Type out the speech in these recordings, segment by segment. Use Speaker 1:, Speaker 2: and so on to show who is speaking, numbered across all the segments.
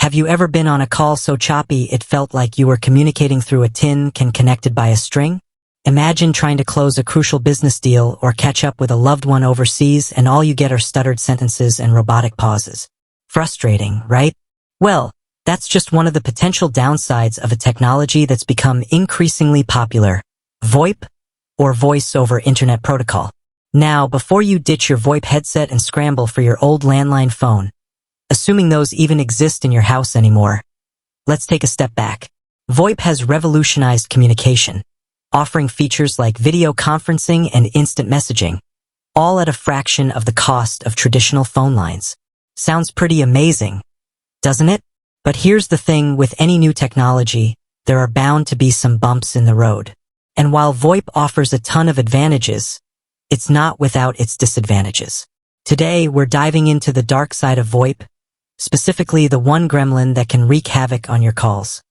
Speaker 1: Have you ever been on a call so choppy it felt like you were communicating through a tin can connected by a string? Imagine trying to close a crucial business deal or catch up with a loved one overseas and all you get are stuttered sentences and robotic pauses. Frustrating, right? Well, that's just one of the potential downsides of a technology that's become increasingly popular, VoIP, or Voice over Internet Protocol. Now, before you ditch your VoIP headset and scramble for your old landline phone, assuming those even exist in your house anymore, let's take a step back. VoIP has revolutionized communication, offering features like video conferencing and instant messaging, all at a fraction of the cost of traditional phone lines. Sounds pretty amazing, doesn't it? But here's the thing, with any new technology, there are bound to be some bumps in the road. And while VoIP offers a ton of advantages, it's not without its disadvantages. Today, we're diving into the dark side of VoIP, specifically the one gremlin that can wreak havoc on your calls: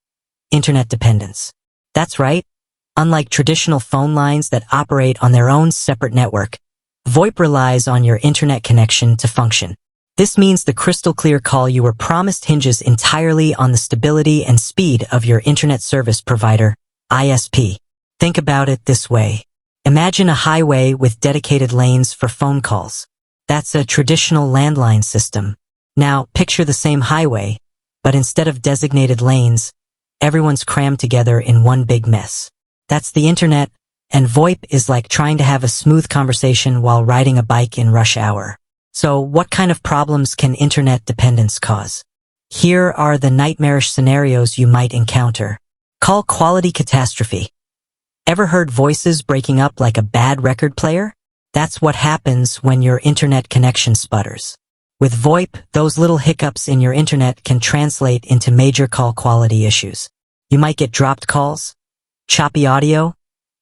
Speaker 1: internet dependence. That's right. Unlike traditional phone lines that operate on their own separate network, VoIP relies on your internet connection to function. This means the crystal-clear call you were promised hinges entirely on the stability and speed of your internet service provider, ISP. Think about it this way. Imagine a highway with dedicated lanes for phone calls. That's a traditional landline system. Now, picture the same highway, but instead of designated lanes, everyone's crammed together in one big mess. That's the internet, and VoIP is like trying to have a smooth conversation while riding a bike in rush hour. So, what kind of problems can internet dependence cause? Here are the nightmarish scenarios you might encounter. Call quality catastrophe. Ever heard voices breaking up like a bad record player? That's what happens when your internet connection sputters. With VoIP, those little hiccups in your internet can translate into major call quality issues. You might get dropped calls, choppy audio,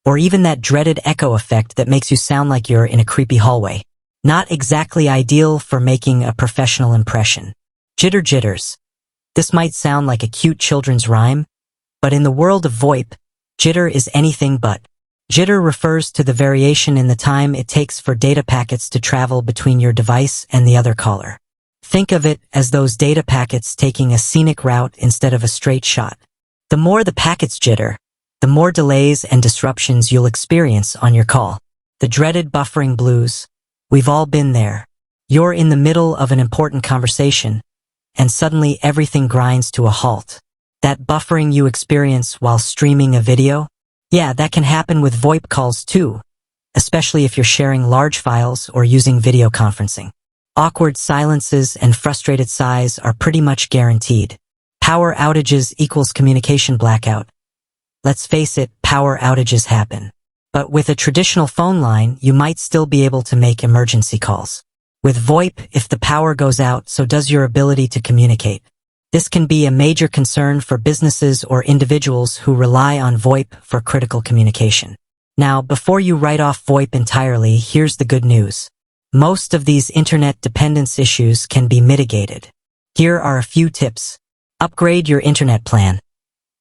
Speaker 1: or even that dreaded echo effect that makes you sound like you're in a creepy hallway. Not exactly ideal for making a professional impression. Jitter jitters. This might sound like a cute children's rhyme, but in the world of VoIP, jitter is anything but. Jitter refers to the variation in the time it takes for data packets to travel between your device and the other caller. Think of it as those data packets taking a scenic route instead of a straight shot. The more the packets jitter, the more delays and disruptions you'll experience on your call. The dreaded buffering blues. We've all been there. You're in the middle of an important conversation, and suddenly everything grinds to a halt. That buffering you experience while streaming a video? Yeah, that can happen with VoIP calls too, especially if you're sharing large files or using video conferencing. Awkward silences and frustrated sighs are pretty much guaranteed. Power outages equals communication blackout. Let's face it, power outages happen. But with a traditional phone line, you might still be able to make emergency calls. With VoIP, if the power goes out, so does your ability to communicate. This can be a major concern for businesses or individuals who rely on VoIP for critical communication. Now, before you write off VoIP entirely, here's the good news. Most of these internet dependence issues can be mitigated. Here are a few tips. Upgrade your internet plan.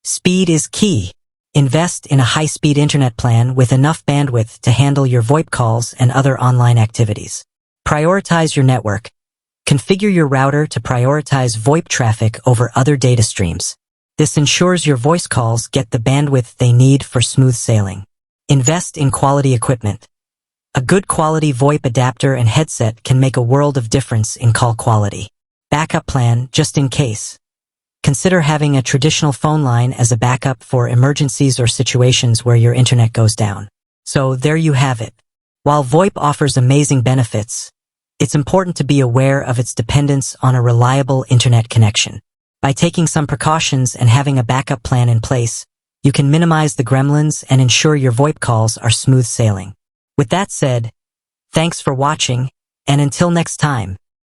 Speaker 1: Speed is key. Invest in a high-speed internet plan with enough bandwidth to handle your VoIP calls and other online activities. Prioritize your network. Configure your router to prioritize VoIP traffic over other data streams. This ensures your voice calls get the bandwidth they need for smooth sailing. Invest in quality equipment. A good quality VoIP adapter and headset can make a world of difference in call quality. Backup plan, just in case. Consider having a traditional phone line as a backup for emergencies or situations where your internet goes down. So there you have it. While VoIP offers amazing benefits, it's important to be aware of its dependence on a reliable internet connection. By taking some precautions and having a backup plan in place, you can minimize the gremlins and ensure your VoIP calls are smooth sailing. With that said, thanks for watching, and until next time.